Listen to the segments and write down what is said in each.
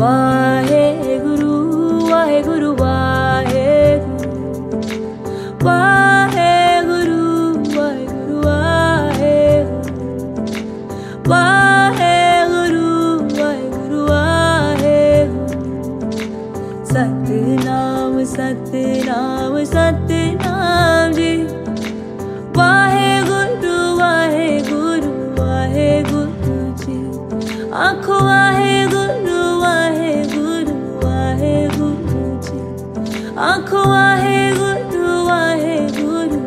वाहेगुरु वाहेगुरु वाहेगुरु वाहेगुरु वाहेगुरु वाहेगुरु वाहेगुरु वाहेगुरु सतनाम सतनाम सतनाम जी वाहेगुरु वाहेगुरु वाहेगुरु जी आँखों वाहेगुरु वाहेगुरु वाहेगुरु जी आँखों वाहेगुरु वाहेगुरु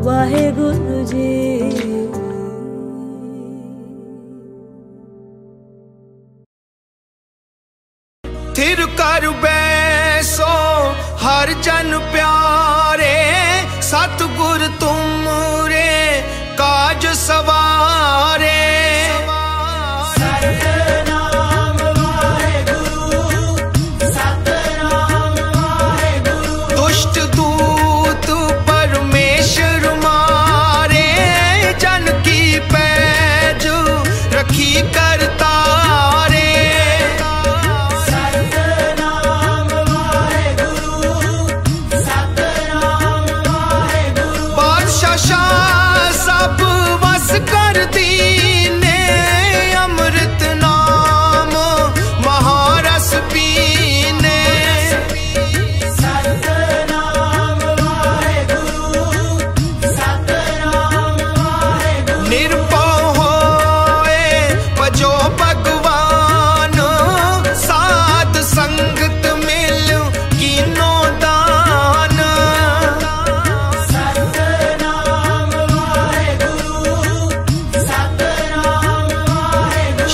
वाहेगुरु जी थिर कर बैसो हर जन प्यारे सतगुर तुमरे काज सवारे सतनाम वाहेगुरु सतनाम वाहेगुरु दुष्ट दूत परमेश्वर मारे जन की पैज रखी करता सब वस कर दीने अमृत नाम महारस पीने सतनाम वाहेगुरु सतनाम वाहेगुरु निर्भय होए भजो भगवान साध संगत मिल कीनो दान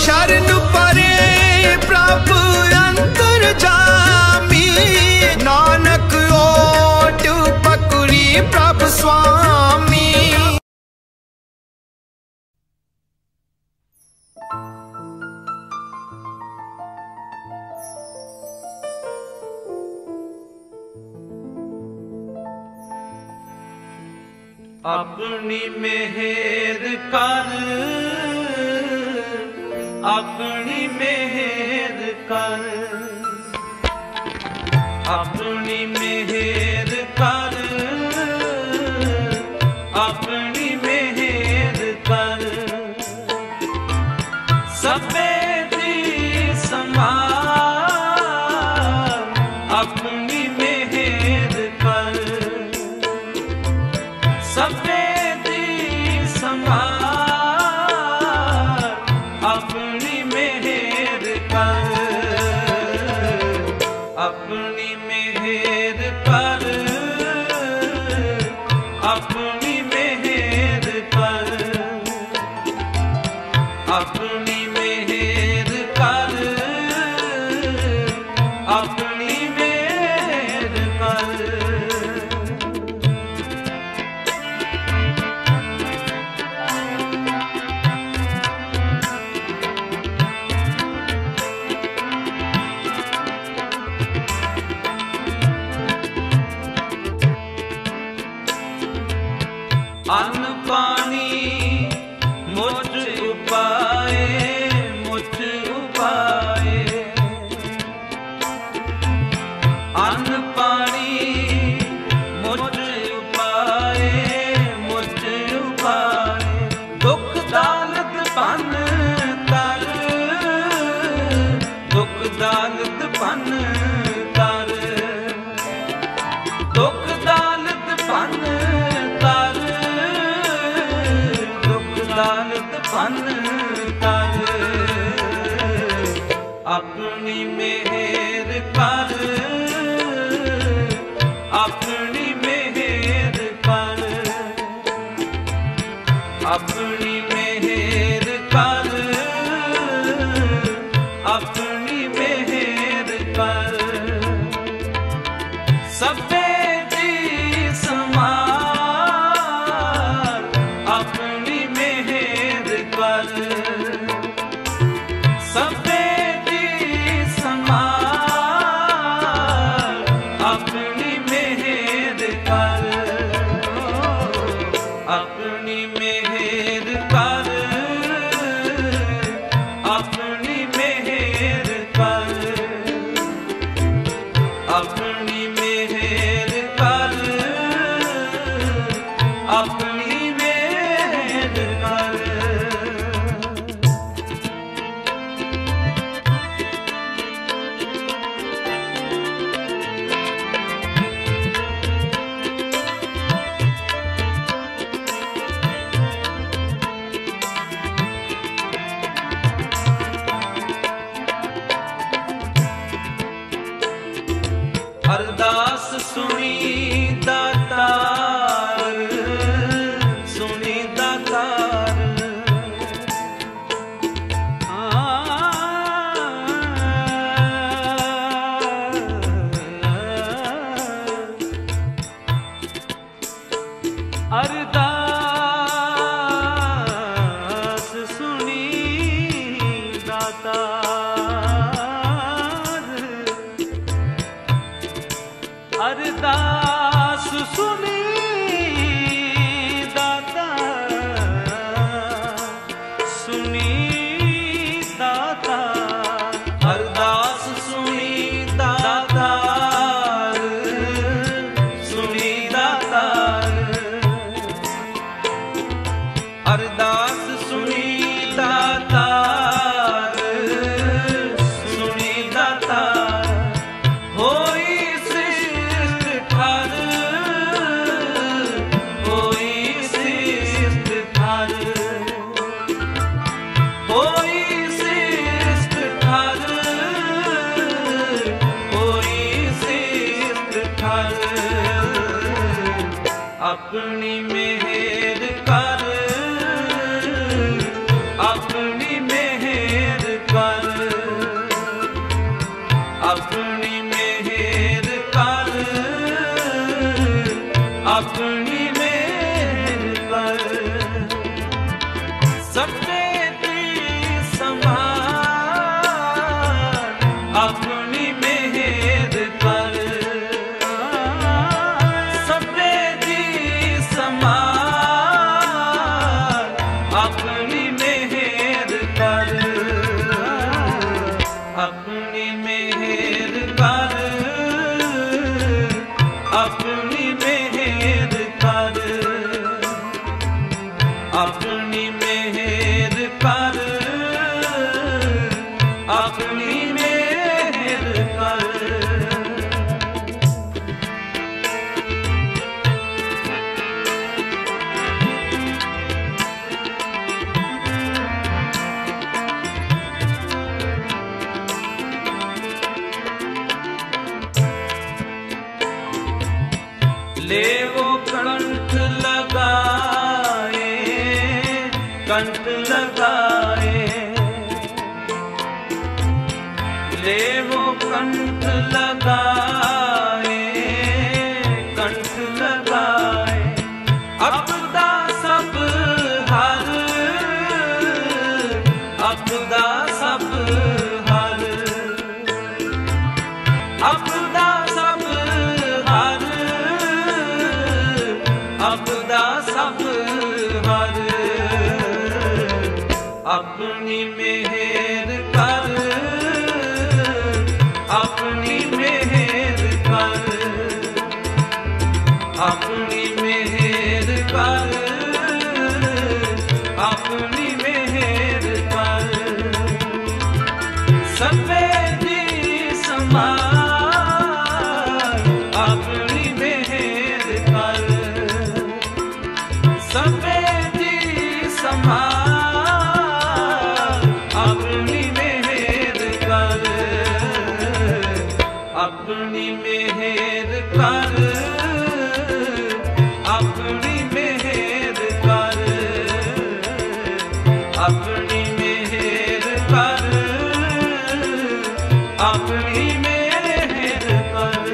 शरण परे प्रभु अंतर जामी नानक ओट पकड़ी प्रभु स्वामी अपनी मेहर कर अपनी मेहर कर अपनी मेहर कर अपनी मेहर कर सबे दी संभाल अपनी मेहर कर सबे दी संभाल अपनी मेहर कर अपनी मेहर कर अपनी मेहर कर अपनी मेहर कर अपनी मेहर कर अन्न पानी मुझ उपाए मुझ उपाए अन्न पानी मुझ उपाए मुझ उपाए दुख दालत पन कर दुख दालत पन कर दुख दालत पन कर दालत पन कर अपनी मेहर कर अपनी मेहर कर अपनी मेहर कर अपनी मेहर कर सबे दी संभाल अपनी मेहर कर सबे दी संभाल अपनी मेहर कर अपनी मेहर कर अपनी मेहर कर दातार अरदास सुनी दाता सुनी दाता अरदास सुनी दाता सुनी दाता अरदास सुनी दाता सुनी दाता होई अपनी मेहर कर अपनी मेहर कर अपनी मेहर कर अपनी मेहर कर सफेदी संभाल अपनी मेहर कर अपनी मेहर कर अपनी मेहर कर अपनी मेहर कर अपनी मेहर कर अपनी मेहर कर ले वो कंठ लगाए कंठ लगाए ले वो कंठ लगाए कंठ लगाए अपदा सब हर अपदा सब हर अपदा सब हर अपदा सब हर अपनी मेहर कर अपनी मेहर कर अपनी मेहर कर अपनी मेहर कर सफेदी संभाल अपनी मेहर कर सफेदी संभाल अपनी मेहर कर अपनी मेहर कर अपनी मेहर कर अपनी मेहर कर अपनी मेहर कर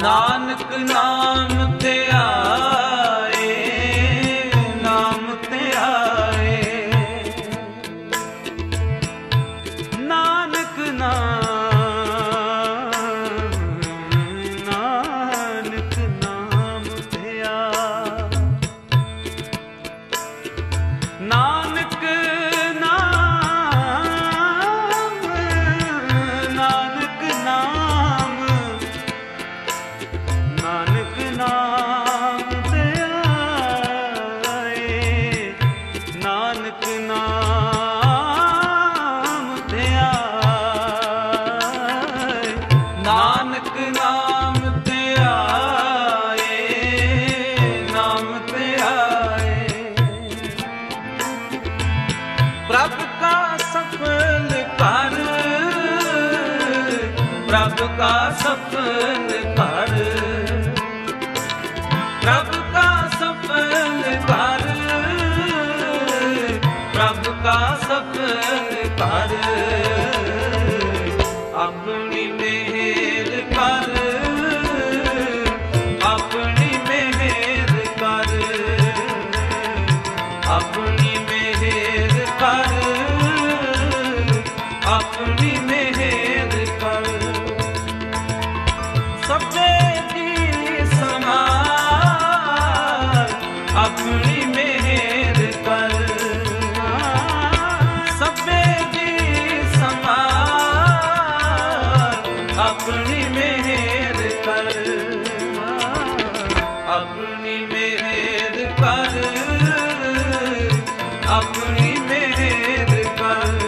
नानक नाम ते आए नाम ते आए नानक नाम नानक नाम ते आए नानक नाम नानक नाम नानक नाम ते आए नानक नाम ते आए नानक नाम ते आए नाम ते आए प्रभ का सफल कर प्रभ का सफल कर प्रभ का सफल कर अपनी मेहर कर सबे की संभाल अपनी मेहर कर सबे की संभाल अपनी मेहर कर अपनी मेहर कर अपनी मेहर कर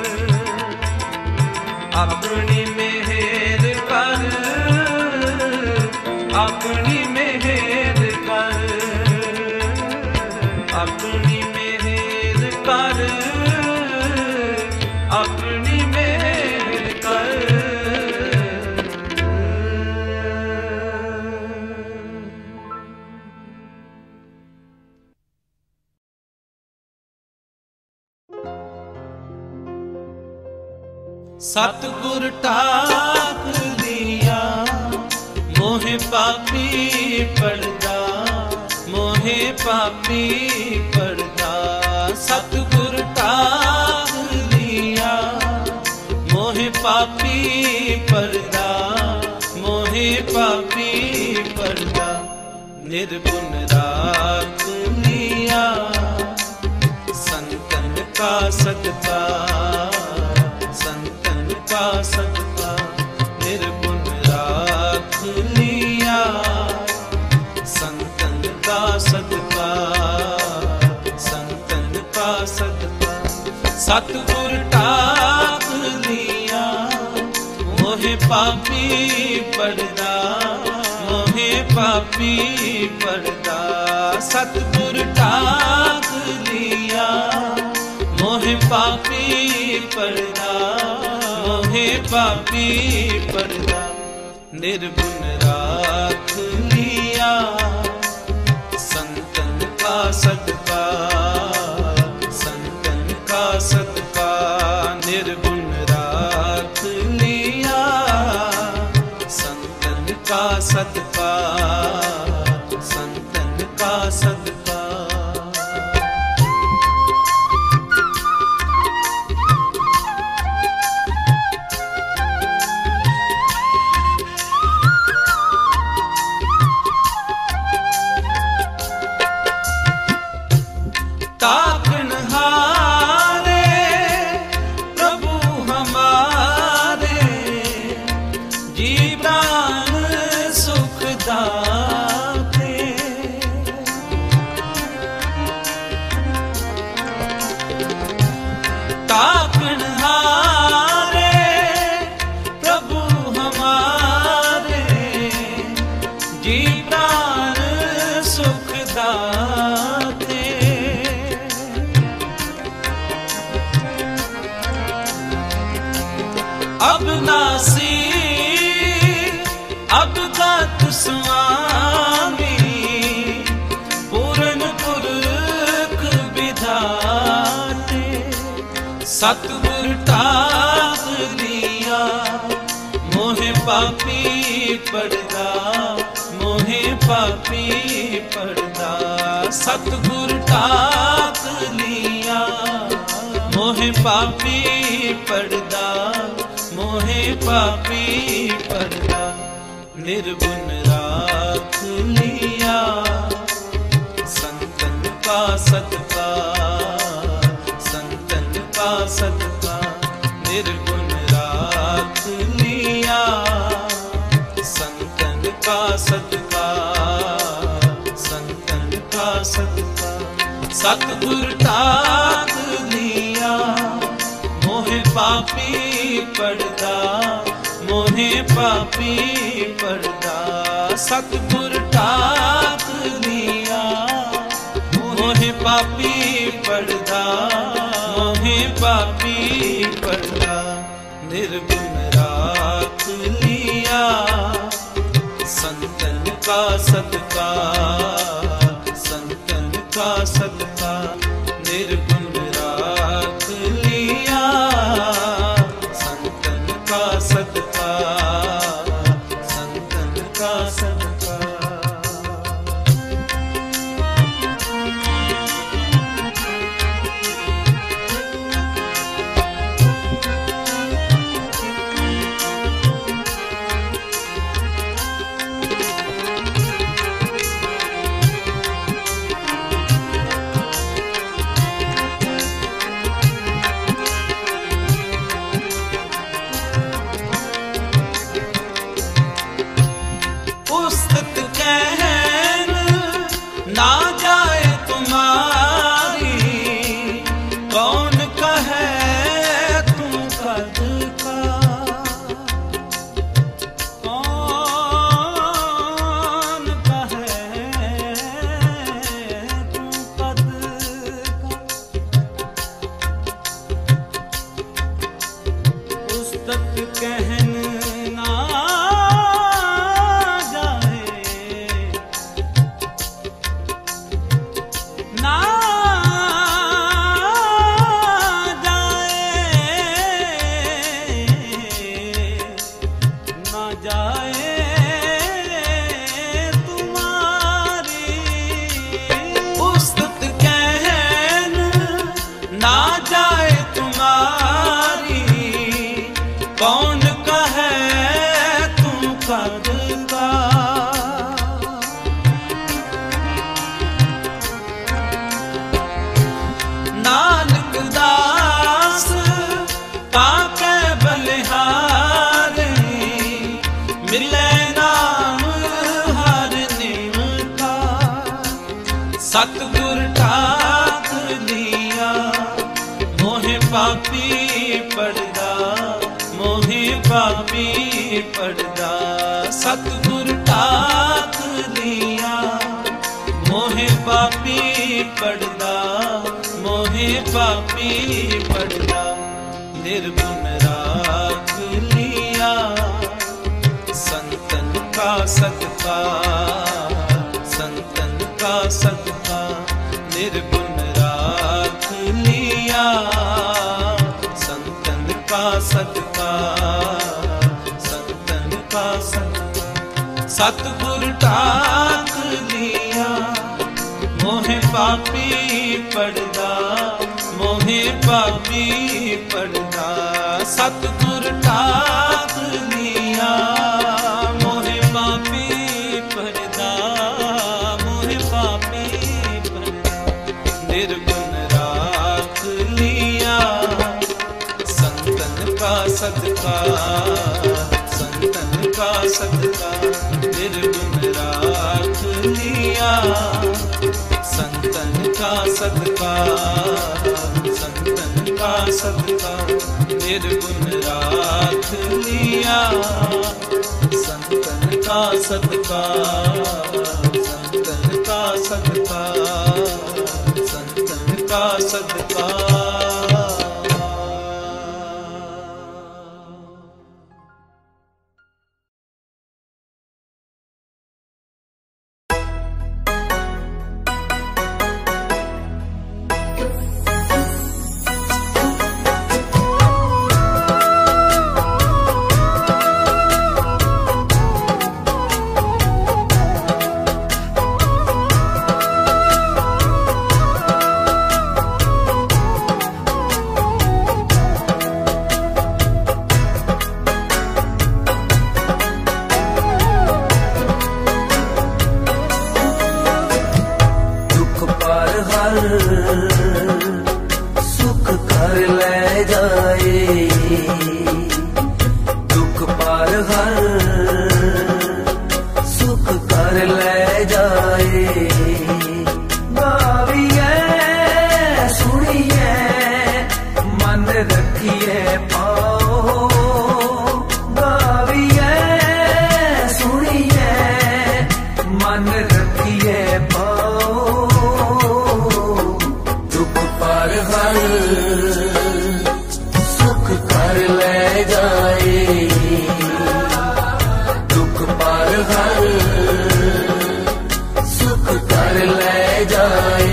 अपनी मेहर कर अपनी मेहर कर अपनी मेहर कर अपनी मेहर कर सतगुर टाक लिया मोहे पापी पड़दा मोहे पापी पड़दा सतगुर टाक लिया मोहे पापी पड़दा मोहे पापी पड़दा निर्गुण राख लिया संतन का सदका का सदका निर्गुण राख लिया संतन का सदका संतन का सदका सतगुर टाक लिया मोहे पापी पड़दा मोहे पापी पड़दा सतगुर टाक लिया मोहे पापी पड़दा मोहे पापी पड़दा निर्गुण राख लिया संतन का सदका संतन का सदका निर्गुण राख लिया संतन का सदका संतन का सदका ताकन हारे प्रभु हमारे जी प्राण सुख दाते ताकन हारे प्रभु हमारे जी प्राण सुख दाते अब नासी अब गात स्वामी पूरन पुरख विधाते सतगुर टाक लिया मोहे पापी पड़दा मोहे पापी पड़दा सतगुर टाक लिया मोहे पापी पड़दा मोहे पापी पड़दा निर्गुण राख लिया संतन का सदका संतन का सदका निर्गुण राख लिया संतन का सदका संतन का सदका सतगुर टाक लिया मोहे पापी पड़दा मोहे पापी पड़दा सतगुर टाक लिया मोहे पापी पड़दा मोहे पापी पड़दा निर्गुण राख लिया संतन का सदका संतन का सदका निर्गुण राख लिया संतन का सदका संतन का सदका टाक लिया, मोहे पापी पड़दा, मोहे पापी पड़दा। सतगुर टाक लिया, मोहे पापी पड़दा, मोहे पापी पड़दा। निर्गुण राख लिया, संतन का सदका, संतन का सदका। निर्गुण राख लिया, संतन का सदका, संतन का सदका। सतगुर टाक लिया, मोहे पापी पड़दा, मोहे पापी पड़दा। सतगुर टाक लिया, मोहे पापी पड़दा, मोहे पापी पड़दा। निर्गुण राख लिया, संतन का सदका, संतन का सदका। निर्गुण राख लिया, संतन का सदका, संतन का सदका। निर्गुण राख लिया, संतन का सदका, संतन का सदका, संतन का सदका। सुख कर ले जाए, दुख पार हर सुख कर ले जाए। गाविए सुनिए मन रखिए पाओ, गाविए सुनिए मन रखिए पाओ। सुख कर ले जाए, दुख पार हर सुख कर ले जाए।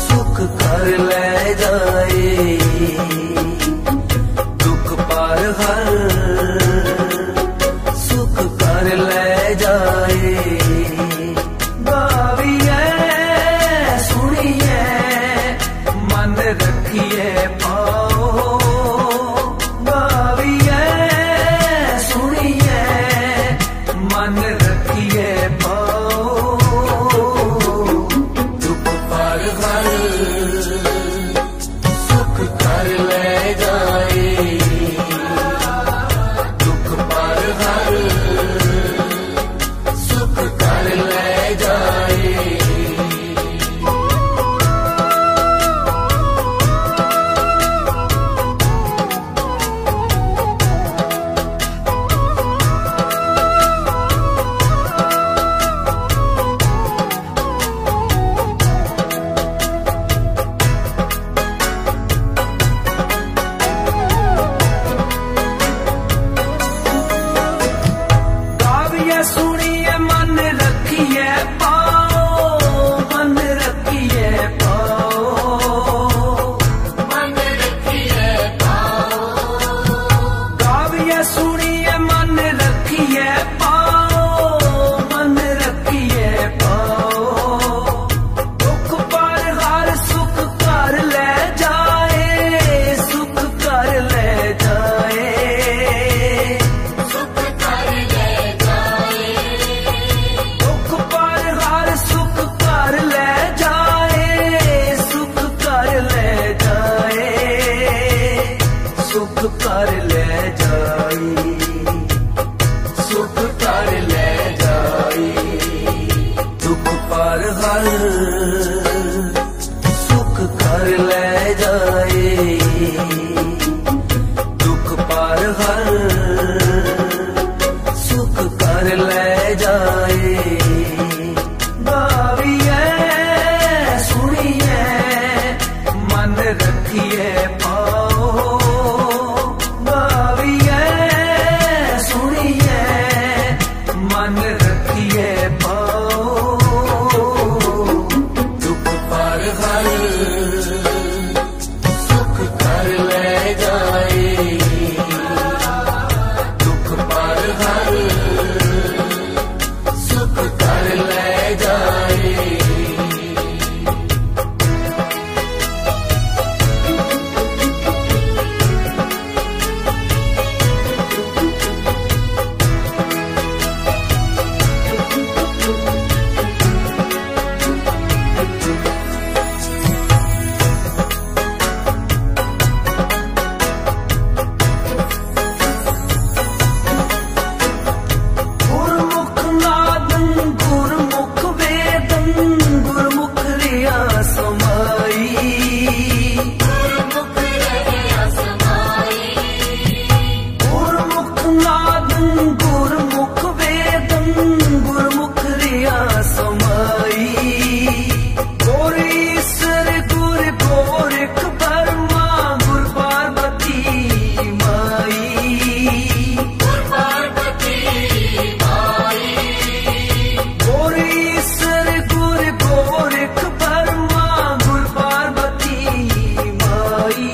सुख कर ले जाए, दुख पार हर सुख कर ले जाए। गाविए सुनिए मन रखिए पाओ, गाविए सुनिए मन रखिए पाओ। हर सुख कर ले जाए, दुख पार हर सुख कर ले जाए। गाविए सुनिए मन रखिए पाओ, गाविए सुनिए मन रखिए पाओ, दुख पार हर सुख कर ले जाए, दुख पार हर सुख कर ले जाए। गुरमुख नादं गुरमुख वेदं गुरमुख रिया समाई, गुरमुख नादं गुरमुख वेदं गुरमुख रिया समाई। गुर ईश्वर गुर गोरख बर्मा गुर पार्वती माई, गुर ईश्वर गुर गोरख बर्मा गुर पार्वती माई,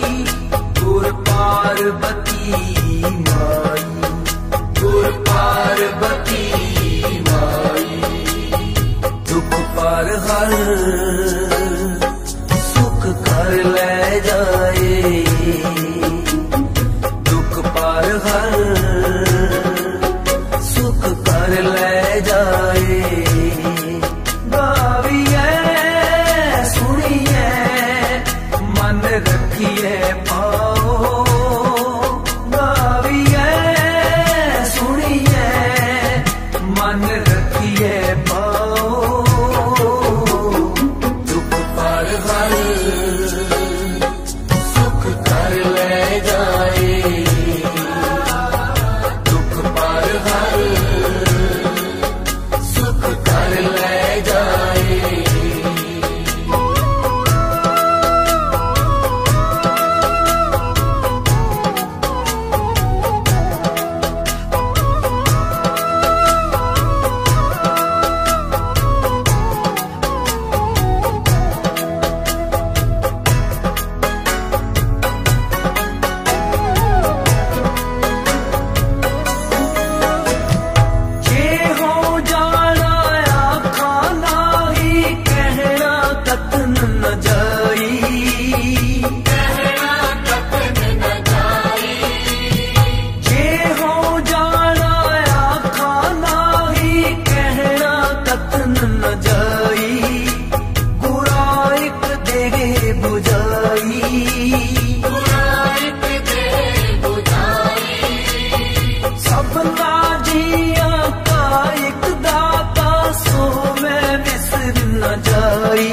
गुर पार्वती माई, गुर पार्वती माई। दुख पार हर सुख कर ले जाए, दुख पार हर सुख कर ले जाए। गाविए सुनिए मन रखिए पाओ, गाविए सुनिए मन रखिए पाओ, दुख पार हर सुख कर ले जाए, दुख पार हर सुख कर ले जाए। जे हो जाना आखा नाही, कहना कतन न जाई, जे हो जाना आखा नाही, कहना कतन न जाई। गुराइक देगे बुझाई, सबना जिया का एक दाता, सो मैं बिसर न जाई,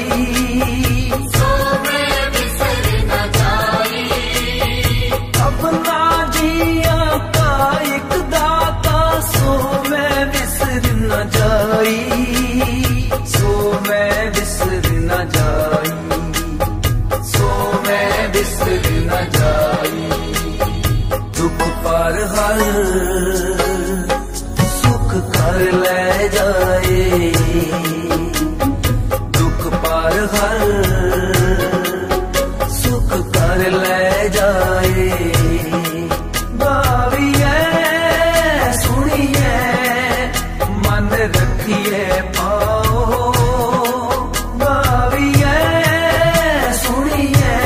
सबना जिया का एक दाता, सो मैं बिसर न जाई, सो मैं बिसर न जाई, सो मैं बिसर न जाई। दुख पार हर सुख कर ले जाए, दुख पार हर सुख कर ले जाए। गाविए सुनिए मन रखिए पाओ, गाविए सुनिए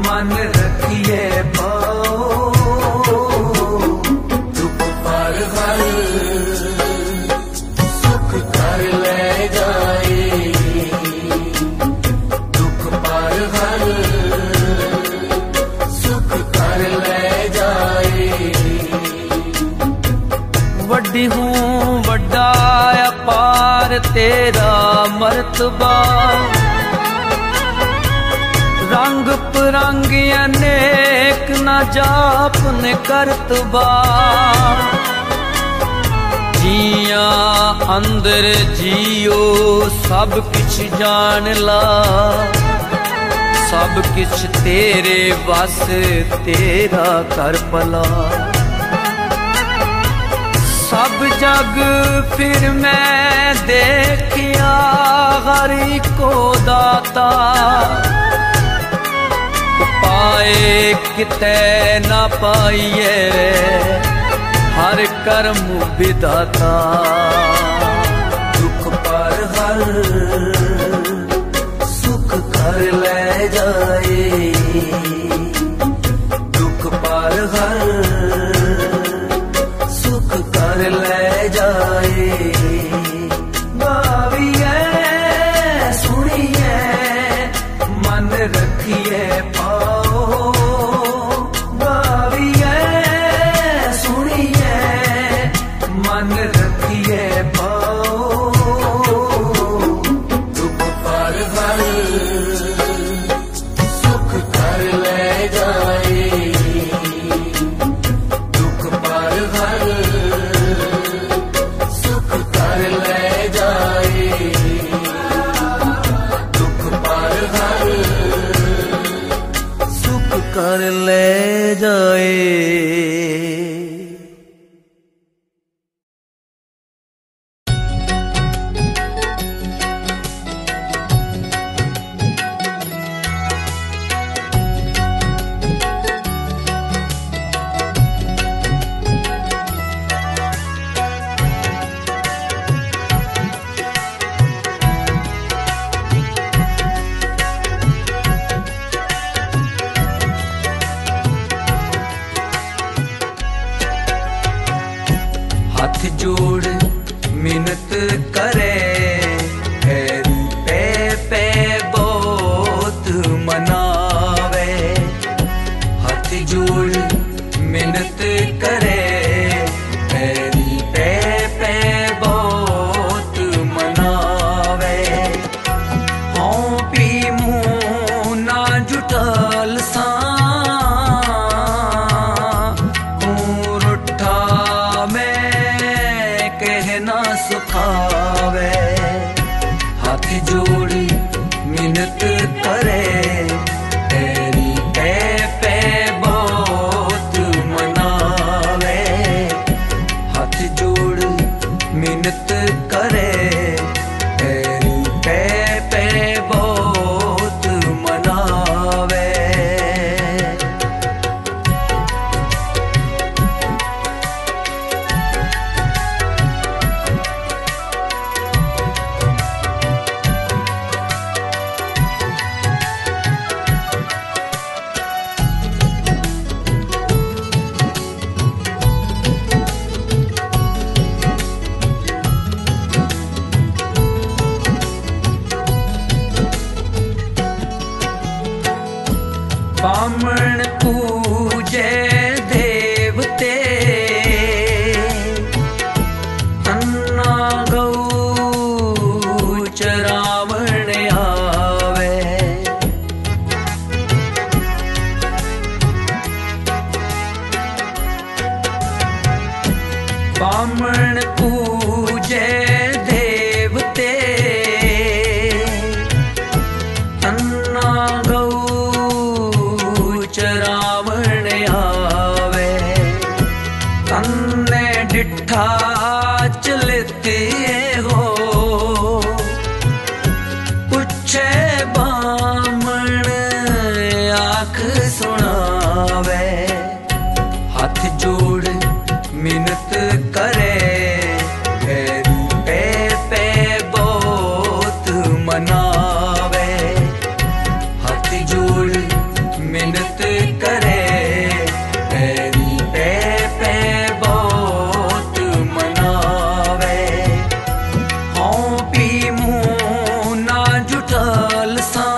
मन रखिए पाओ, दुख पार हर सुख कर ले जाए, दुख पार हर सुख कर ले जाए। वड्डी हूँ वड्डा अपार तेरा मर्त जात बा रंग परंग अनेक न जाप ने करत बा जिया अंदर जियो सब किछ जान ला सब किछ तेरे बस तेरा कर भला सब जग फिर मैं देखिया हरि को दाता पाए किते न पाइए हर कर्म विधाता दुख पर हर सुख कर ले जाए दुख पर हर सुख कर ले जाए भाविए सुनिए मन रखिए पाओ मन रखिए पाओ दुख पर हर सुख कर ले जाए दुख पर हर सुख कर ले जाए दुख पर हर सुख कर ले जाए। हाथ जोड़ मिन्नत करे पैरी पे बहुत मनावे हाथ जोड़ मिन्नत करे पैरी पे बहुत मनावे हों पी मुँह ना जुटल सा सुखावे हाथ जोड़ी मिन्नत करे तेरी पे बहुत मनावे हाथ जोड़ मिन्नत करे तेरी पे बहुत मनावे बामण पूजे देवते अन्ना गौ चरावण आवे बामण पूजे देवते अन्ना गौ चरावण आवे तन्ने डिठा चलते हो पूछे बामण आँख सुनावे हाथ जोड़ मिन्नत करे पे बहुत मनावे हाथ जोड़ मिन्नत करे तेरी पे बहुत मनावे हों पी मुँह ना जुटल सा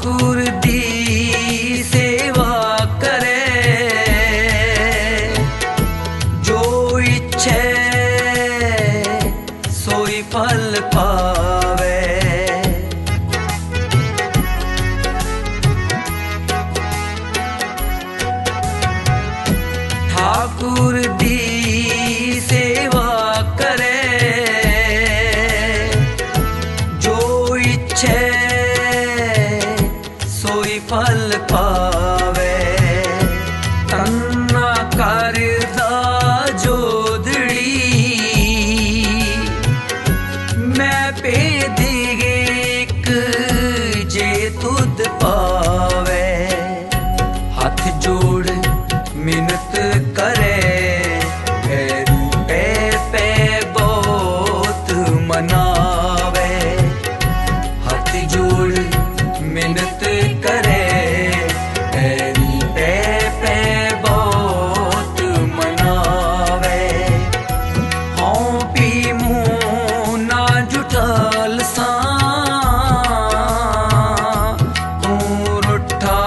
ठाकुर दी सेवा करे जो इच्छे सोई फल पावे। ठाकुर दी सेवा करे जो इच्छे सोई फल पावे। तन्ना करदा जोदड़ी मैं पेदिक जे तुद पावे। हाथ जोड़ मिन्नत करे पे पे बहुत मनावे। हाथ जोड़ मिन्नत करे पे पे बहुत मनावे। हाँ पी मुँह ना जुटल सा तू रुठा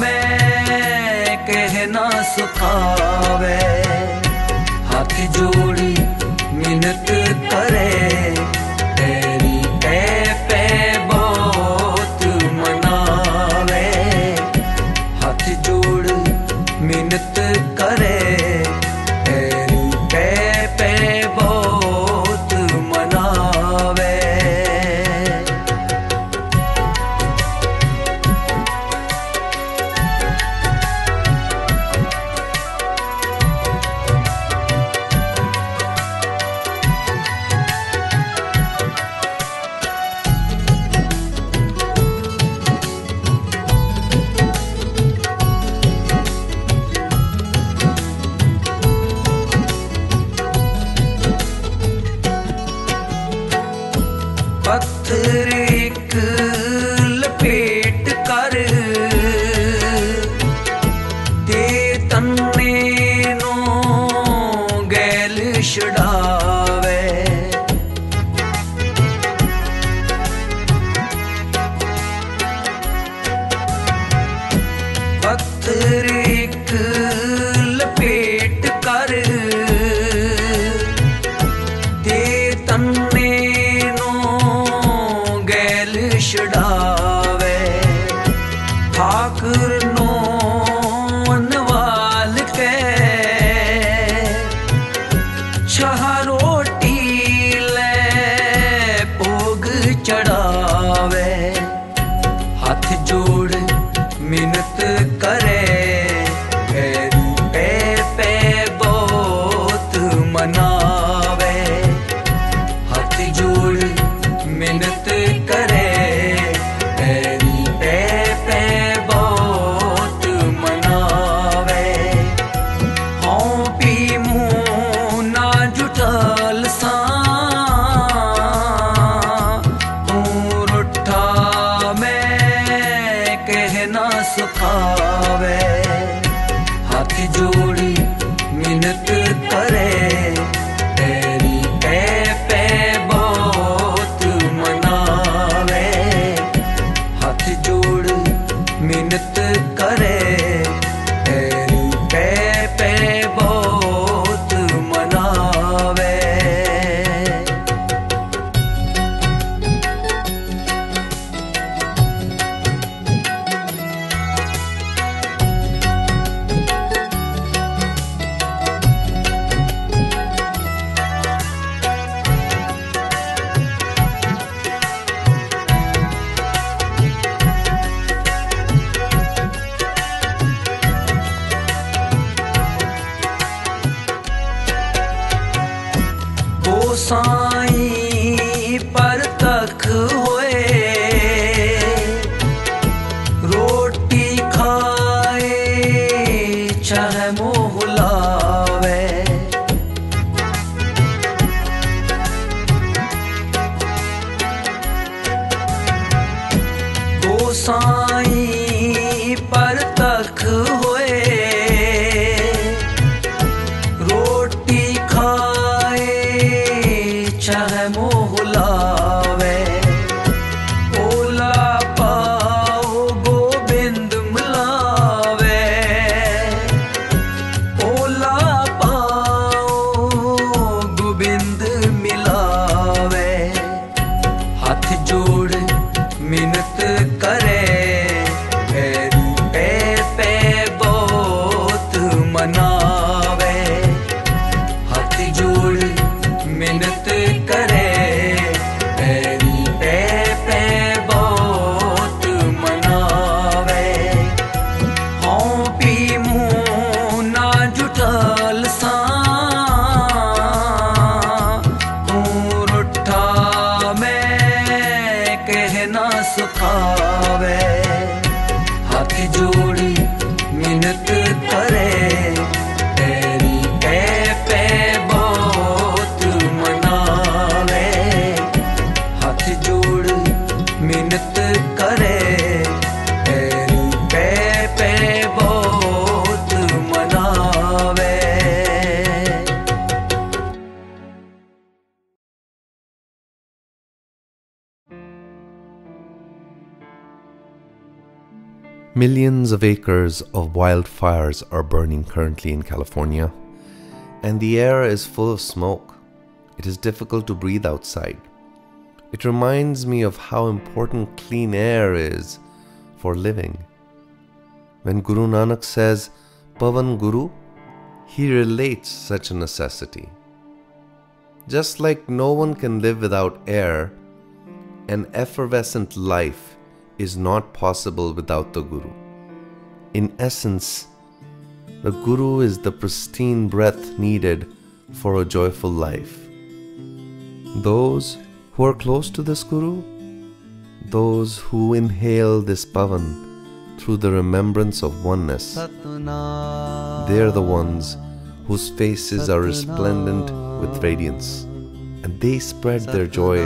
मैं कहना सुखावे। हाथ जोड़ी मिन्नत करे तेरी पे बहुत मनावे। हाथ जोड़ मिन्नत करे तेरी पे बहुत मनावे। पत्थर एक लपेट कर दे तन्ने नो गैल छड़ावे। पत्थर एक लपेट कर दे तन्ने छड़ावे। ठाकुर नो नवाल के छह रोटी ले भोग चढ़ावे। हाथ जोड़ मिन्नत करे पे पे बहुत मनावे। हाथ जोड़ मिन्नत करे पे बहुत मनावे। हाँ पी मुँह ना जुटल सा तू रुठा मैं कहना सुखावे। हाथ जोड़ी मिन्नत करे तेरी पे बहुत मनावे। हाथ जोड़ मिन्नत करे तेरी पे बहुत मनावे। साईं पर तक होए रोटी खाए चाहे मोह लावे। साईं पर तक होए रोटी खाए चाहे मोह लावे। ओला पाओ मिन्नत करे, पे पे बहुत मनावे, हाथ जोड़ मिन्नत करे, पे पे बहुत मनावे। हाँ पी मुँह ना जुटल सा, सुखावे, हाथ जोड़ी मिन्नत करे, तेरी पे बहुत मनावे, हाथ जोड़ी मिन्नत करे, तेरी पे बहुत मनावे। Millions of acres of wildfires are burning currently in California, and the air is full of smoke. It is difficult to breathe outside. It reminds me of how important clean air is for living. When Guru Nanak says, Pavan Guru, he relates such a necessity. Just like no one can live without air, an effervescent life is not possible without the Guru. In essence, the Guru is the pristine breath needed for a joyful life. Those who are close to this Guru, those who inhale this Pavan through the remembrance of oneness, they are the ones whose faces are resplendent with radiance, and they spread their joy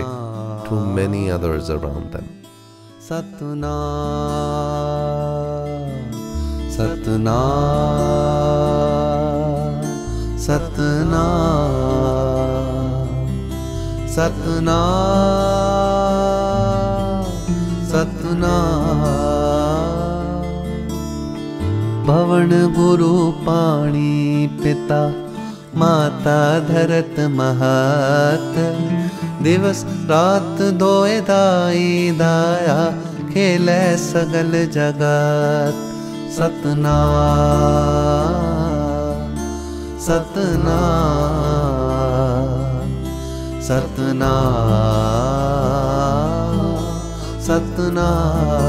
to many others around them. Satnam, Satnam, Satnam, Satnam, Satnam. Pavan Guru Pani Pita Mata Dharat Mahat, दिवस रात दोए दाई दाया, खेले सगल जगत। सतनाम, सतनाम, सतनाम, सतनाम।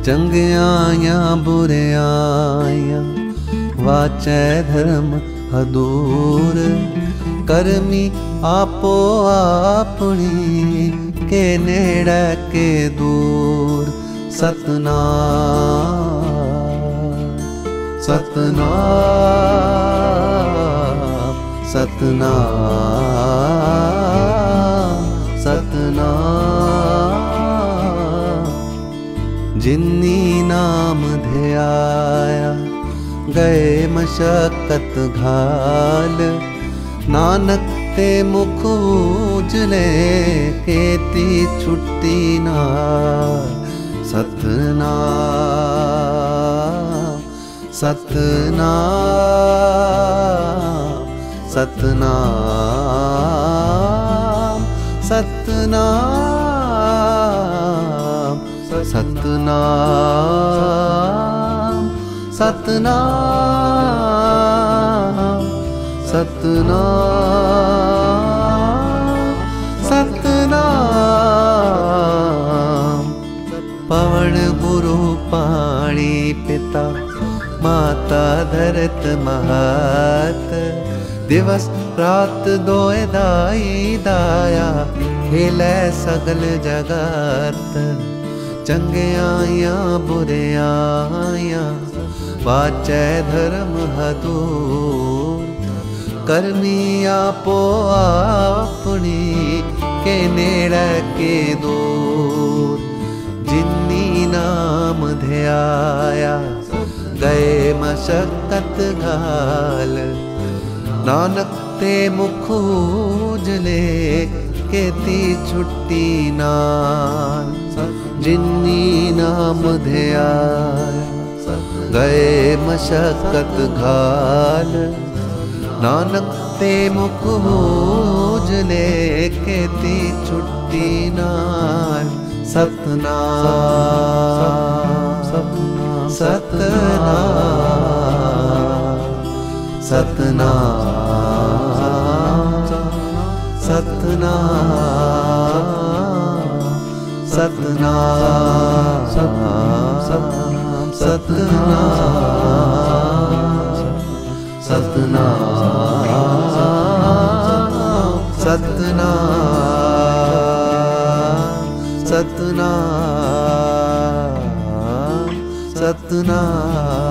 चंगियां बुरियां वाचै धर्म हदूर, करमी आपो आपनी के नेड़े के दूर। सतनाम, सतनाम, सतनाम, सतनाम। जिन्नी नाम ध्याया गए मशक्कत घाल, नानक ते मुख उजले केती छुट्टी नाल। सतनाम, सतनाम, सतनाम, सतनाम, सतनाम, सतनाम, सतनाम, सतनाम। पवन गुरु पाणी पिता माता धरत महत, दिवस रात दोए दाई दाया, खेले सगल जगत। चंगियां बुरियां वाचै धर्म हदूर, करनी आपो आपनी के नेड़े के दूर। जिन्नी नाम ध्याया गए मशक्कत घाल, नानक ते मुख उजले केती छुट्टी नाल। जिन्नी नाम ध्याया गए मशक्कत घाल, नानक ते मुख भोजले केती छुट्टी नाल सतनाम सतनाम सतनाम सतनाम सतनाम सतनाम सतनाम सतनाम सतनाम सतनाम सतनाम।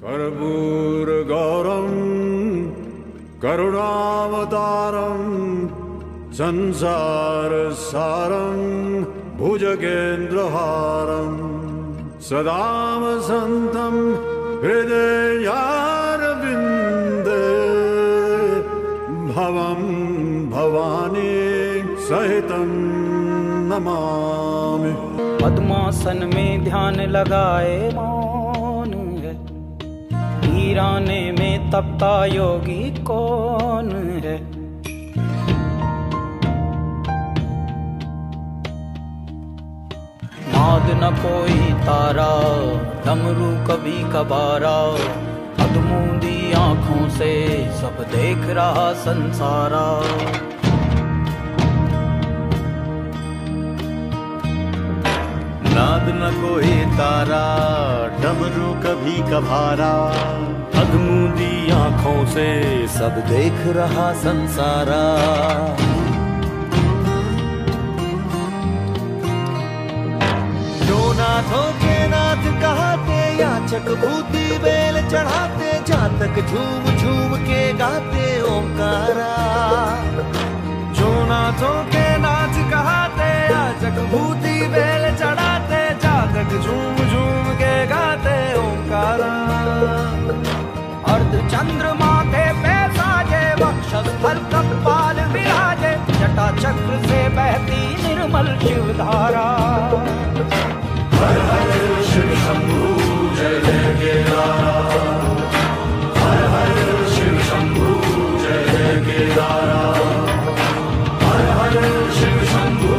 कर्पूर गौरम करुणावतारम संसार सारम भुजगेन्द्रहारम सदा वसन्तं हृदयारविन्दे भवं भवानी सहितं नमामि। पद्मासन में ध्यान लगाए मौन है, वीराने में तपता योगी कौन है। नाद न कोई तारा, डमरू कभी कबारा, अधमूंदी आँखों से सब देख रहा संसारा। नाद न कोई तारा, डमरू कभी कभारा, अधमूंदी आँखों से सब देख रहा संसारा। नाथों के नाथ कहाते, याचक भूति बेल चढ़ाते, जातक झूम झूम के गाते ओंकारा। जो नाथों के नाथ कहाते, याचक भूति बेल चढ़ाते, जातक झूम झूम के गाते ओंकारा। अर्ध चंद्र माथे पे साजे, वक्षस्थल कपाल विराजे, जटा चक्र से बहती निर्मल शिवधारा। हर हर शिव शंभू जय जय केदारा, हर हर शिव शंभू जय जय केदारा, हर हर शिव शंभू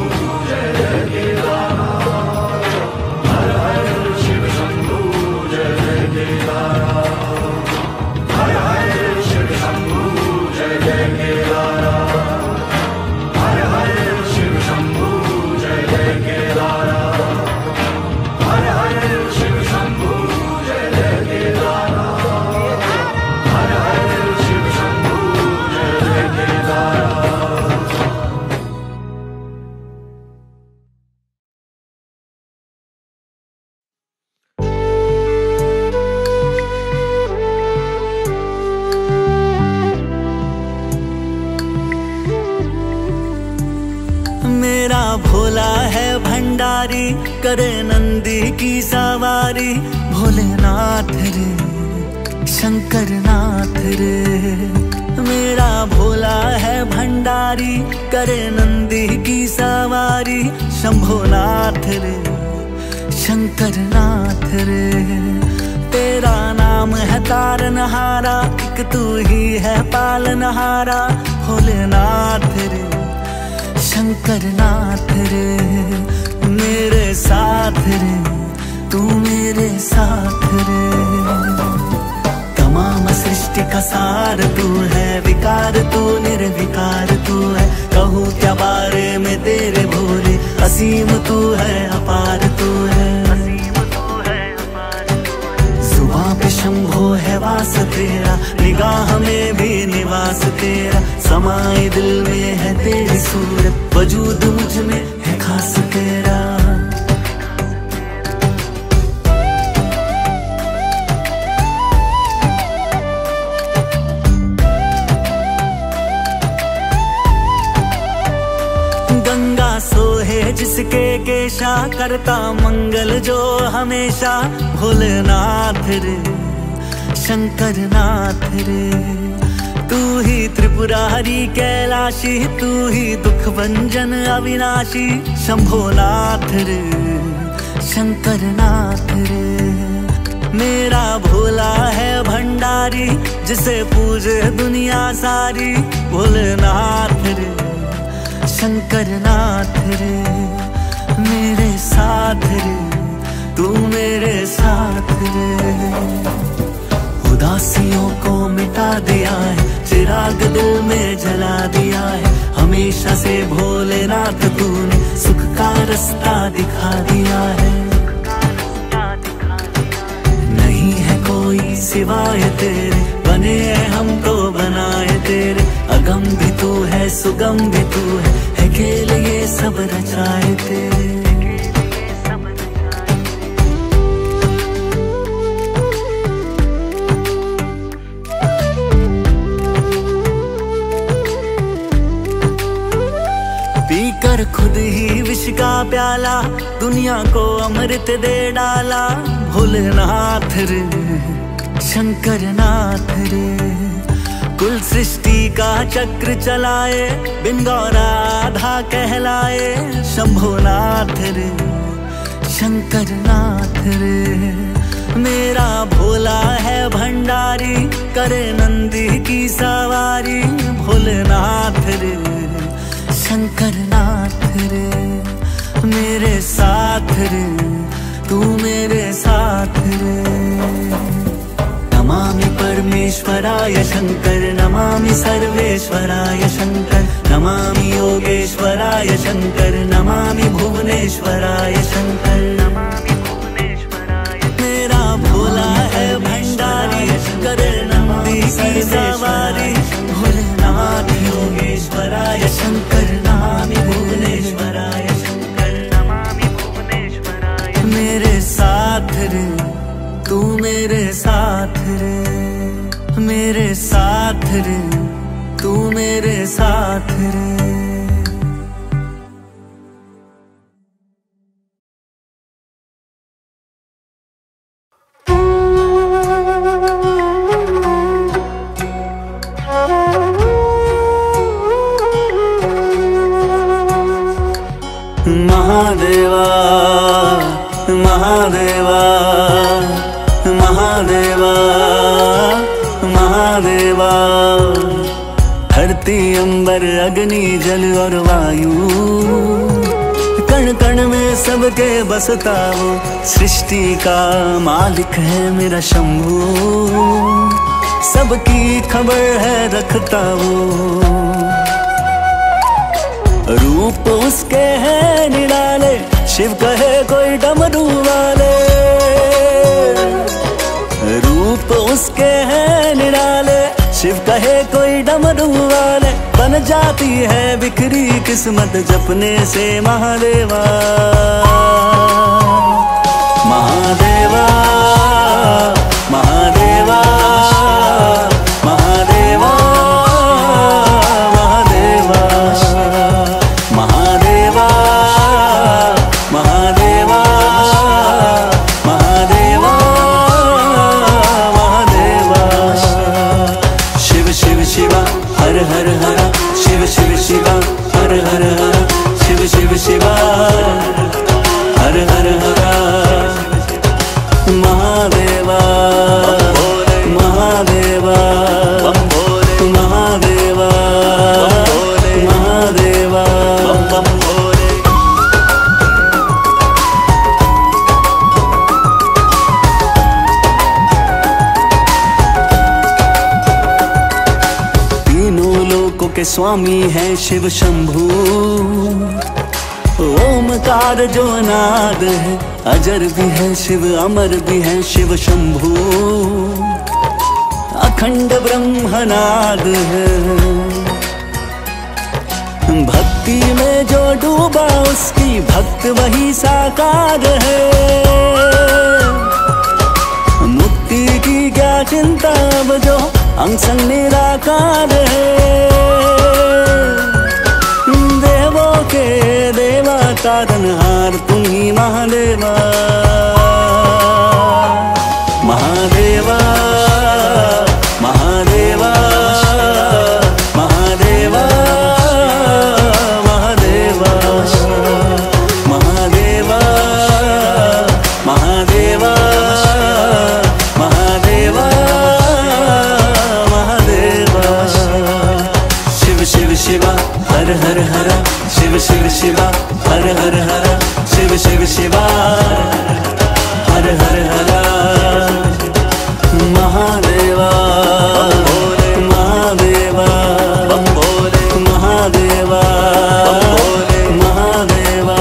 जय जय केदारा, हर हर शिव शंभू जय जय केदारा, हर हर शिव शंभू जय जय केदारा, हर हर शिव शंभू जय जय केदारा, हर हर शिव शंभू जय जय केदारा, हर हर शिव शंभू जय जय केदारा। मेरा भोला है भंडारी, करे नंदी की सवारी, भोलेनाथ रे शंकर नाथ रे। मेरा भोला है भंडारी, करे नंदी की सवारी, शंभोनाथ रे शंकर नाथ रे। तेरा नाम है तारनहारा, एक तू ही है पालनहारा, भोलेनाथ रे शंकर नाथ रे। मेरे साथ रे तू मेरे साथ रे। तमाम सृष्टि का सार तू है, विकार तू निर्विकार तू है। कहूँ क्या बारे में तेरे भोले, असीम तू है अपार तू है। जुबां पे शंभो है वास तेरा, निगाह में भी निवास तेरा। समाए दिल में है तेरी सूरत, वजूद मुझ में है खास तेरा। गंगा सोहे जिसके केशा, करता मंगल जो हमेशा, भोलेनाथ रे शंकर नाथ रे। तू ही त्रिपुरारी कैलाशी, तू ही दुख भंजन अविनाशी, शंभोनाथ रे शंकर नाथ रे। मेरा भोला है भंडारी, जिसे पूजे दुनिया सारी, भोलेनाथ रे शंकर नाथ रे। मेरे साथ रे तू मेरे साथ रे। उदासियों को मिटा दिया है, चिराग दिल में जला दिया है। हमेशा से भोलेनाथ तूने सुख का रास्ता दिखा दिया है। नहीं है कोई सिवाय तेरे, बने हैं हमको बनाए तेरे। अगम भी तू है, सुगम भी तू है खेल ये सब रचाए तेरे। पीकर खुद ही विष का प्याला, दुनिया को अमृत दे डाला। भोलेनाथ रे शंकर नाथ रे। कुल सृष्टि का चक्र चलाए, बिन गौराधा कहलाए। शंभुनाथ रे शंकर नाथ रे। मेरा भोला है भंडारी, करे नंदी की सवारी। भोलेनाथ रे शंकर नाथ रे। मेरे साथ रे तू मेरे साथ रे। नमामि परमेश्वराय शंकर, नमामि सर्वेश्वराय शंकर। नमामि योगेश्वराय शंकर, नमामि भुवनेश्वराय शंकर। मेरा भोला है भंडारी, करे नंदी की सवारी। भोलेनाथ योगेश्वराय शंकर, नमामि भुवनेश्वराय शंकर। नमामि भुवनेश्वराय। मेरे साथ रे तू मेरे साथ रे। मेरे साथ रे तू मेरे साथ रे। महादेवा महादेवा महादेवा महादेवा। धरती अंबर अग्नि जल और वायु, कण कण में सबके बसता वो। सृष्टि का मालिक है मेरा शंभू, सबकी खबर है रखता वो। रूप उसके है निराले, शिव कहे कोई डमरू वाले। रूप उसके है निराले, शिव कहे कोई डमरू वाले। बन जाती है बिखरी किस्मत जपने से महादेवा। महादेवा महादेवा महादेवा महादेवा महादेवा महादेवा महादेवा। शिव शिव शिवा हर हर हर, शिव शिव शिवा हर हर हर। शिव शिव शिवा हर हर हर। महादेवा महादेवा महादेवा महादेवा। तीनों लोकों के स्वामी है शिव शंभू। ओमकार जो नाद है, अजर भी है शिव, अमर भी है शिव शंभू। अखंड ब्रह्मनाद है, भक्ति में जो डूबा उसकी भक्त वही साकार है। मुक्ति की क्या चिंता अब जो अंग संग निराकार है। देवों के देवा तारनहार तुम ही महादेवा। महादेवा महादेवा महादेवा महादेवा महादेवा शिवा हर हर हर शिव शिव शिवा हर हर हर महादेवा महादेवा महादेवा महादेवा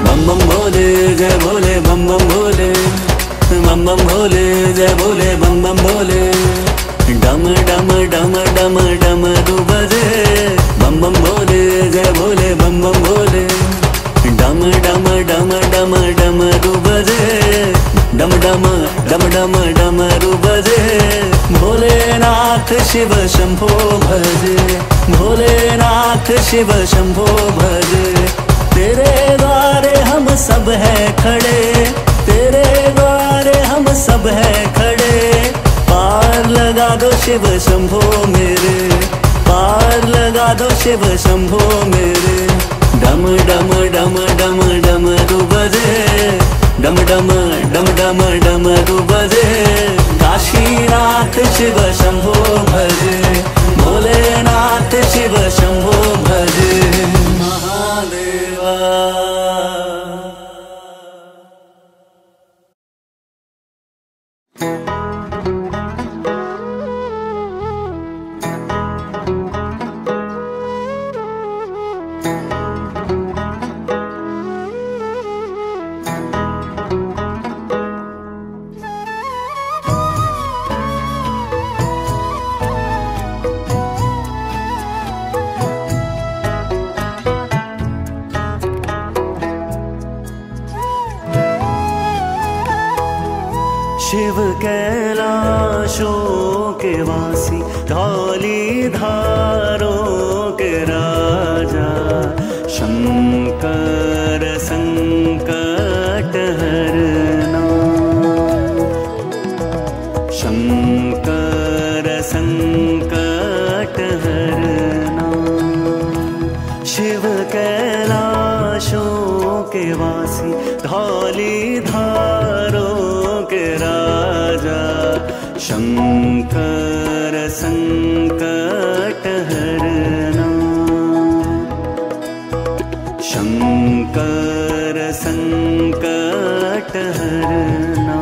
बम बम भोले जय भोले बम बम भोले बम बम भोले जय भोले बम बम भोले डम डम डम डम डम दू बजे बम बम भोले जय भोले बम बम भोले डम डम डम डम डम दू बजे डम डम डम डम डम दू बजे भोलेनाथ शिव शंभो भजे भोलेनाथ शिव शंभो भजे तेरे द्वारे हम सब है खड़े तेरे द्वारे हम सब है खड़े पार लगा दो शिव शंभो मेरे पार लगा दो शिव शंभो मेरे डम डम डम डम डम दू बजे डम डम डम डम डम दू बजे काशीनाथ शिव शंभो भजे भोलेनाथ शिव शंभो भजे महादेवा शिव कैलाशों के वासी धौली धारों के राजा शंकर संकट हरना शंकर संकट हरना शिव कैलाशों के वासी धौली धारों के राजा शंकर संकट हरना शंकर संकट हरना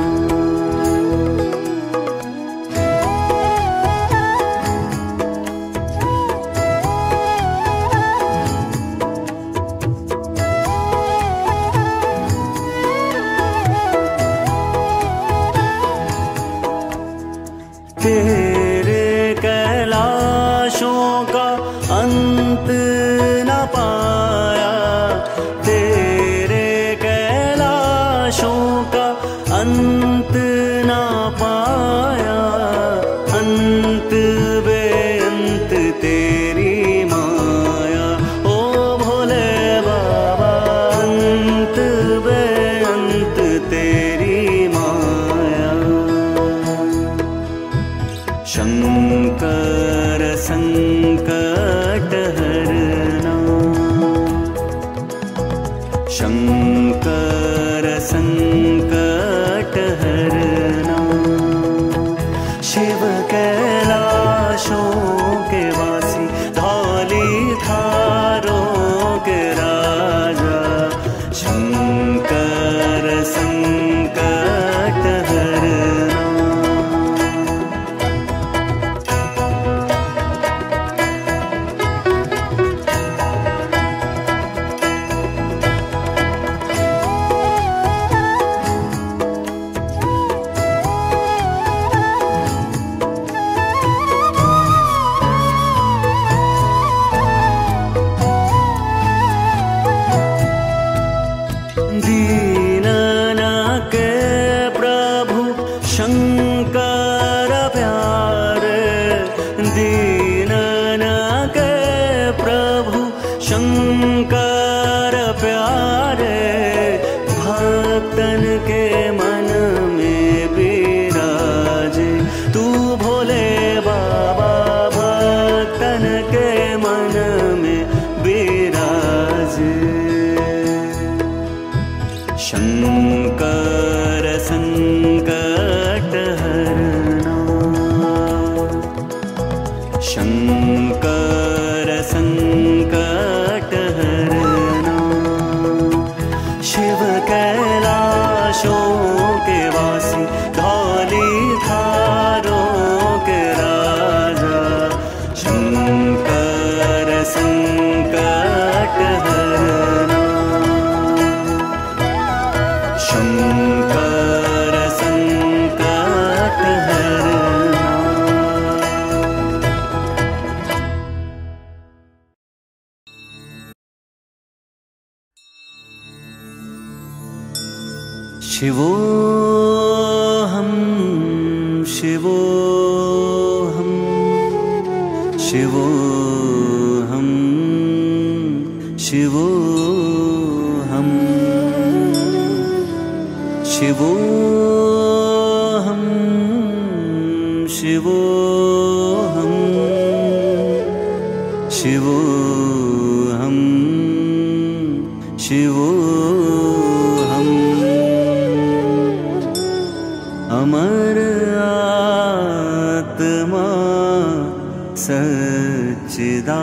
तेरे कैलाशों का अंत न पाया तेरे कैलाशों का अंत न पाया अंत बेअंत तेरी माया ओ भोले बाबा अंत बेअंत तेरी माया शंकर संकट हरना शंकर संकट हरना शिव कैलाशों के वासी धौली धारों के राजा शंकर संकट हरना शंकर प्यारे दीनन के प्रभु शंकर प्यारे भक्तन के मन में विराजे तू भोले बाबा भक्तन के मन में विराजे शंकर संकट हरना शंकर शिवोऽहं शिवोऽहं शिवोऽहं शिवोऽहं शिवोऽहं शिवोऽहं शिवोऽहं शिवोऽहम् अमर आत्मा सच्चिदानंद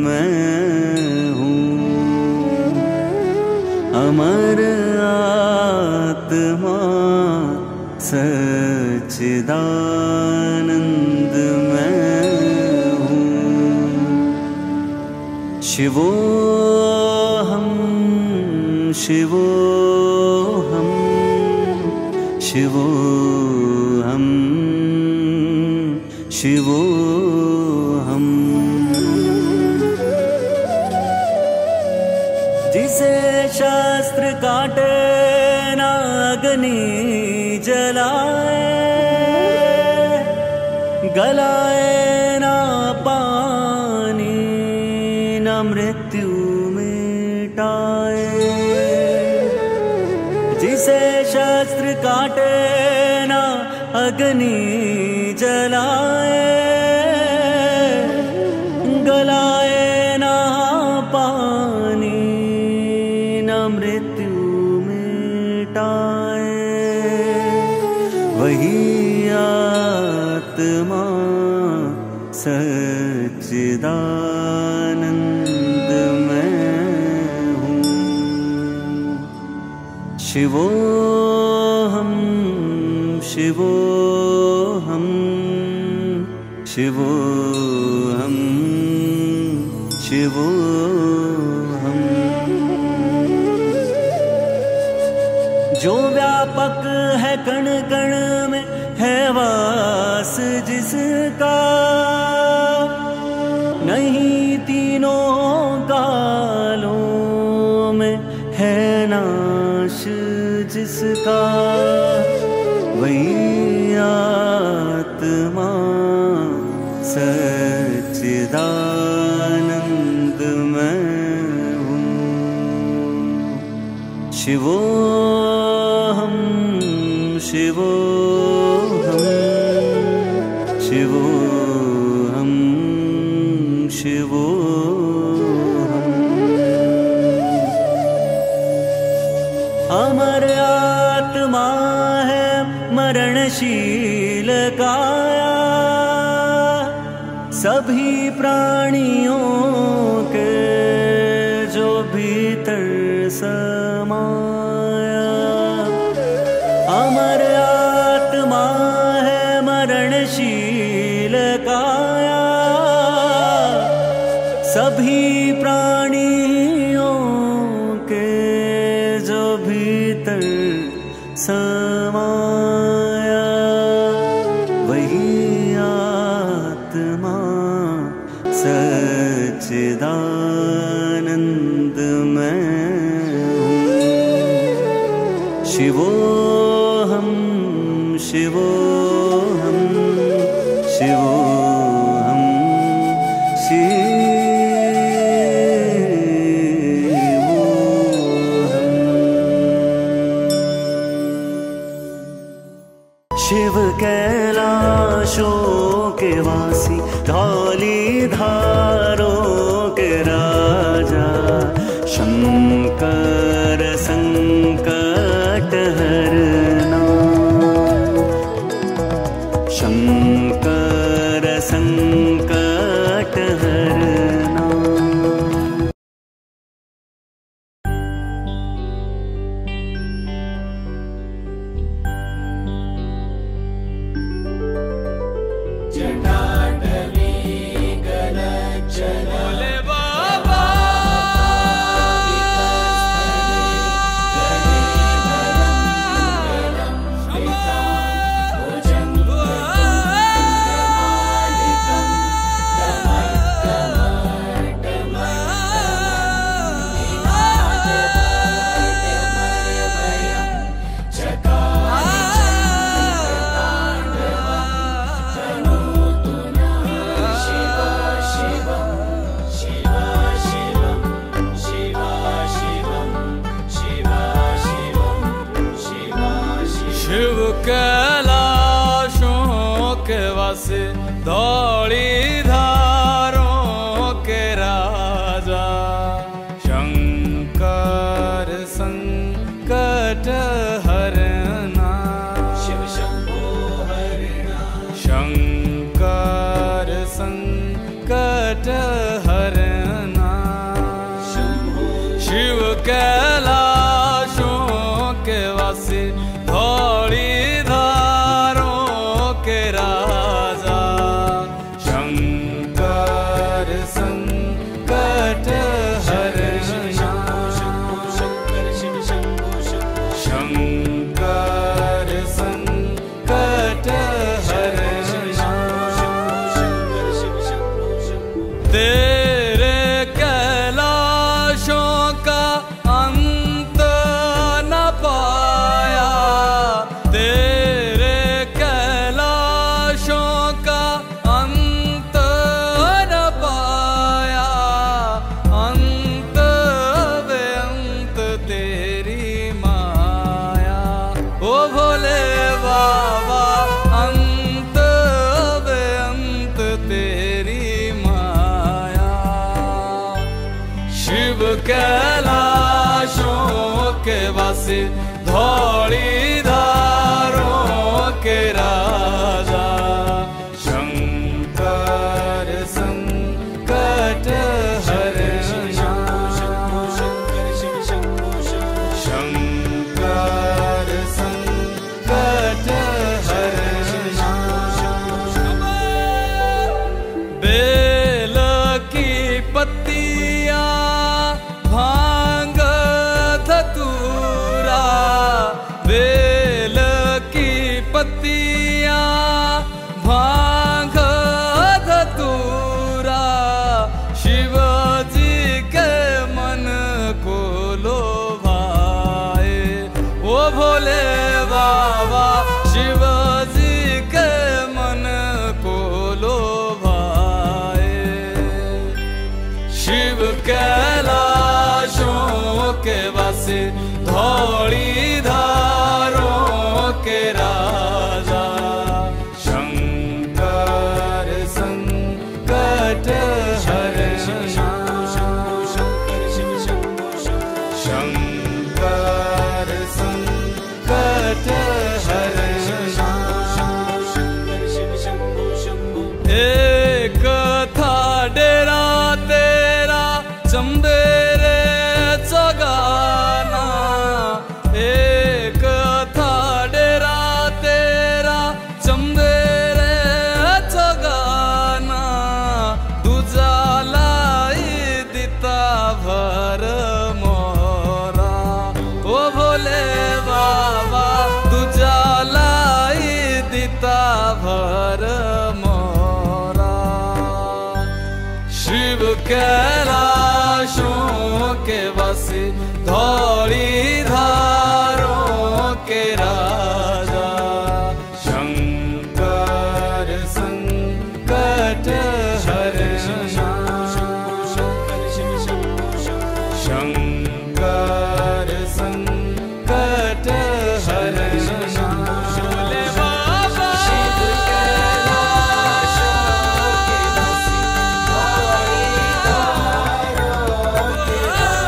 मैं हूँ। अमर आत्मा सच्चिदानंद मैं हूँ। शिवोऽहं शिवोऽहं शिवोऽहं शिवोऽहं जिसे शास्त्र काटे ना अग्नि जलाए, गलाए ना पानी न मृत्यु मिटाए। जिसे शास्त्र काटे ना अग्नि जलाए, गलाए ना पानी न मृत्यु मिटाए। वही आत्मा सच्चिदानंद मैं हूँ। शिवोऽहं शिवोऽहं शिवोऽहं शिवोऽहं जो व्यापक है कण कण में है वास जिसका, नहीं तीनों कालों में है नाश जिसका। वही आत्मा सच्चिदानंद मैं हूँ। शिवोऽहं शिवोऽहं शिवोऽहं शिवोऽहं अमर आत्मा है मरणशील काया, सभी प्राणियों के जो भीतर समाया। अमर आत्मा है मरणशील काया, सभी प्राणियों के जो भीतर समाया। वही आत्मा सच्चिदानंद मैं हूँ। शिवोऽहं शिवोऽहं शिवोऽहं शिव कैलाशों के वासी, धौली धारों के राजा, शंकर संकट हरना, शंकर संकट हरना। जटाटवी कैलाशों के वासे धौली धारों के राजा शंकर संकट हरना शिव शंभो हरना शंकर संकट हरना शिव कैलाशों के वासी धौली धारों के राजा शंकर संकट हरना शंकर संकट हरना तेरे कैलाशों का अंत न पाया तेरे कैलाशों का अंत न पाया अंत बेअंत तेरी माया ओ भोले बाबा अंत बेअंत तेरी माया शिव कैलाशों के वासी धौली धारों के राजा शंकर संकट हरना शंकर संकट हरना बेल की पत्तियां भांग धतूरा बेल की पत्तियां भांग धतूरा शिव जी के मन को लोभाए ओ भोले बाबा शिव जी के मन को लोभाए शिव कैलाशों के वासी धौली धारों के राजा शंकर संकट हरना शंकर संकट हरना एक था डेरा तेरा चंबेरे चगाना एक था डेरा तेरा चंबेरे चगाना दूजा लाई दिता भर मोरा ओ भोले बाबा दूजा लाई दिता भर मोरा शिव कैलाशों के वासी धौली धारों के राजा शंकर संकट हरना शंकर संकट हरना भोले बाबा शिव कैलाशों के वासी धौली धारों के राजा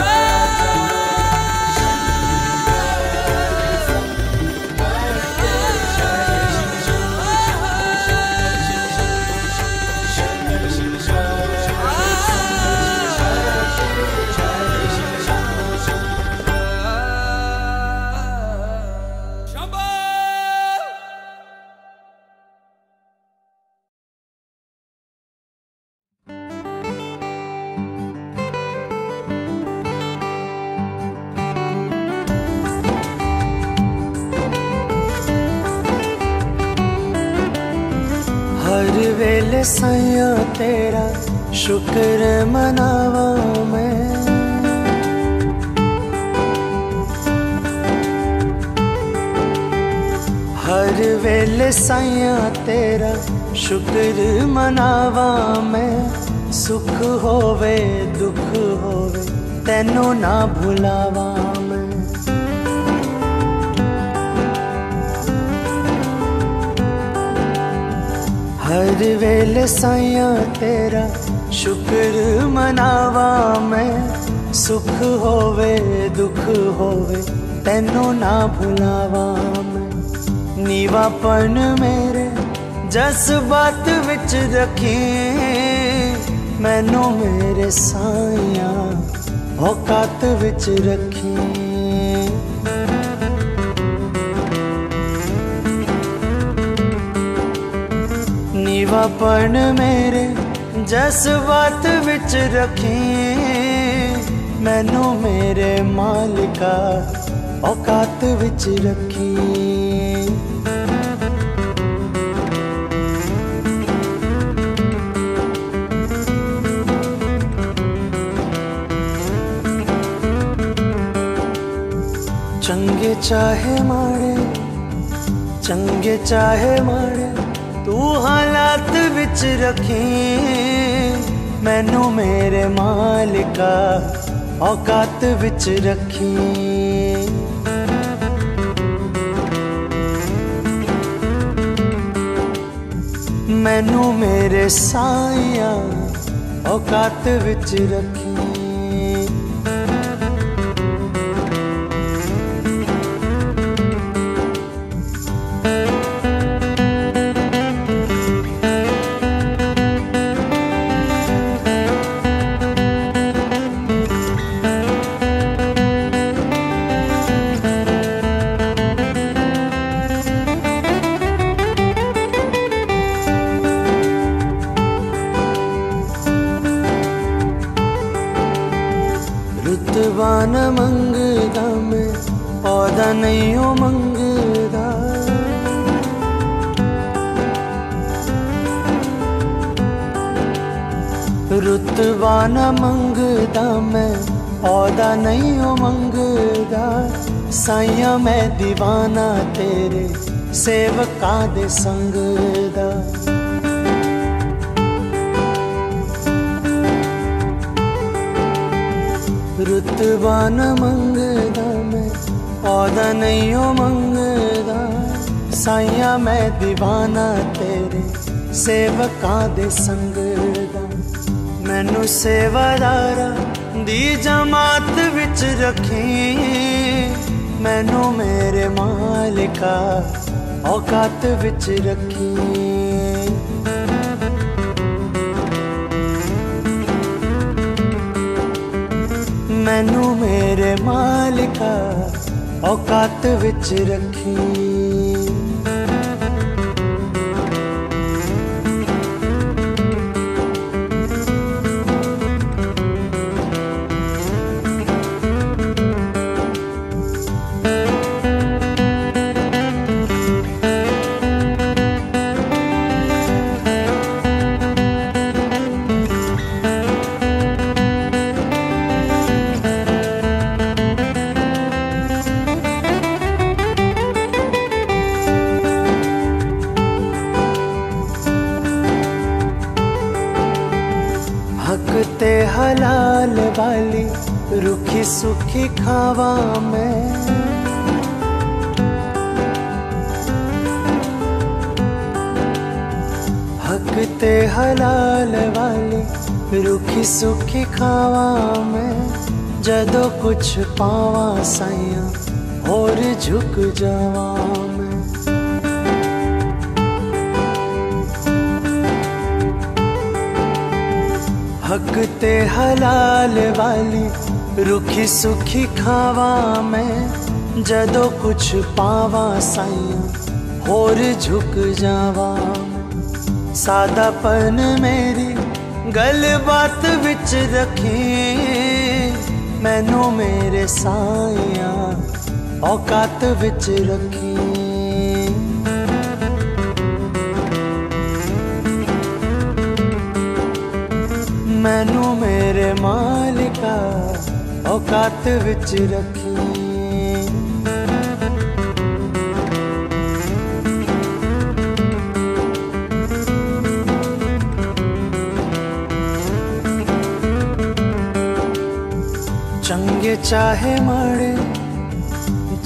हर वेले साया तेरा शुक्र मनावा मैं हर वेले साया तेरा शुक्र मनावा मैं सुख होवे दुख होवे तेनू ना भुलावा मैं हर वेले साइया तेरा शुक्र मनावा मैं। सुख होवे दुख होवे तैनू ना भुलावा मैं। नीवापन मेरे जज्बात विच रखी मैनू मेरे साइया औकात विच रखी। नीवापन मेरे जज्बात विच रखी मैनू मेरे मालिका औकात विच रखी। चंगे चाहे माड़े चंगे चाहे माड़े तू हालात विच रखी मैनू मेरे मालिका औकात विच रखी। मैनू मेरे साइया औकात विच रखी। रुतबा न मंगदा मैं औदा नहीं हो मंगदा। रुतबा न मंगदा मैं औदा नहीं हो मंगदा। साइया मैं दीवाना तेरे सेवका दे संग दा। रुतबा न मंगदा मैं औदा नहीं हो मंगदा। साइया मैं दीवाना तेरे सेवका दे संग दा। मैनू सेवादारा दी जमात विच रखी मैनू मेरे मालिका औकात विच रखी। मैनू मेरे मालिका औकात विच रखी। हक ते हलाल वाली रुखी सुखी खावा मैं। हक ते हलाल वाली रुखी सुखी खावा मैं। जदों कुछ पावा साइया और झुक जावा मैं। हक ते हलाल वाली रुखी सुखी खावा मैं। जदों कुछ पावा साइया और झुक जावा मैं। सादापन मेरी गल बात विच रखी मैनू मेरे साइया औकात विच रखी। मैनू मेरे मालिका औकात विच रखी। चंगे चाहे माड़े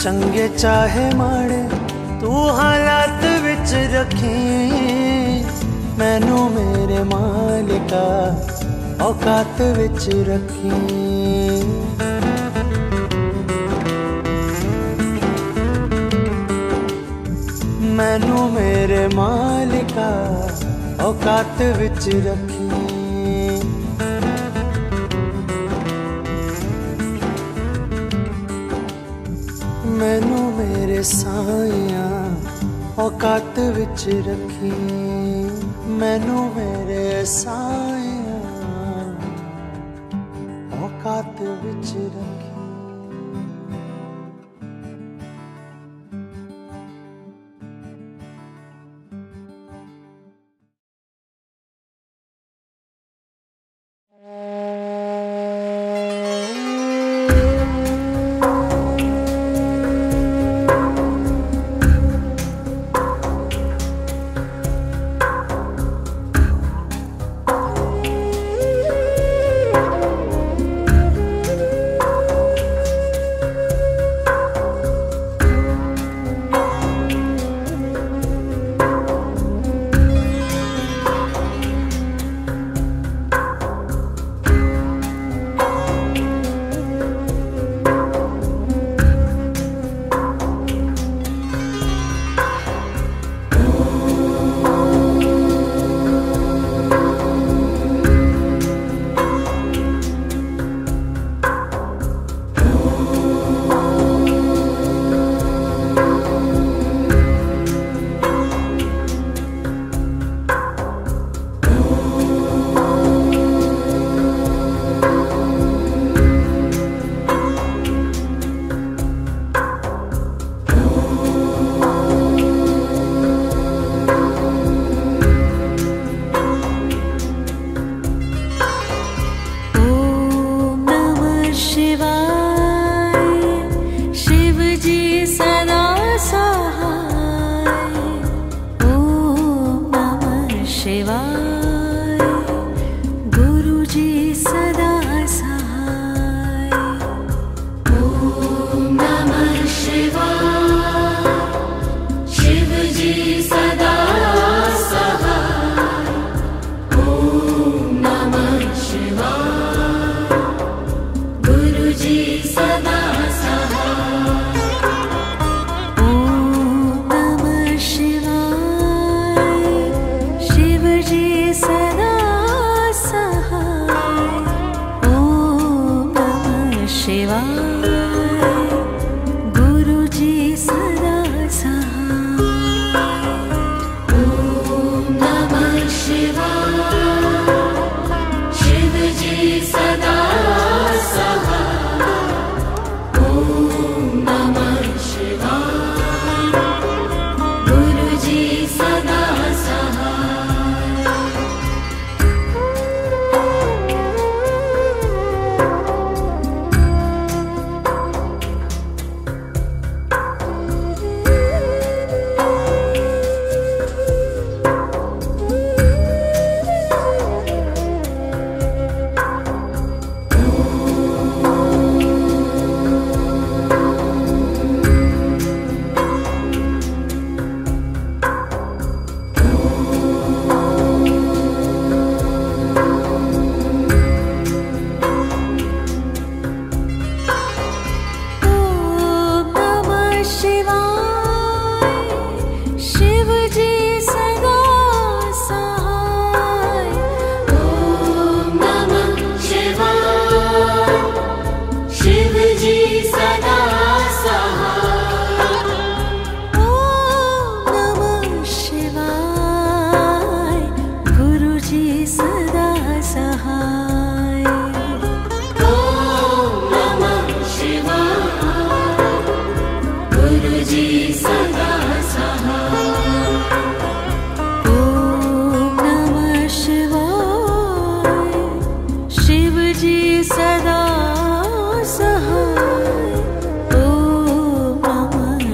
चंगे चाहे माड़े तू हालात विच रखी मैनू मेरे मालिका औकात विच रखी। मैनू मेरे मालिका औकात विच रखी। मैनू मेरे साइया औकात विच रखी। मैनू मेरे साइया औकात विच रखी।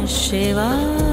शिवाय।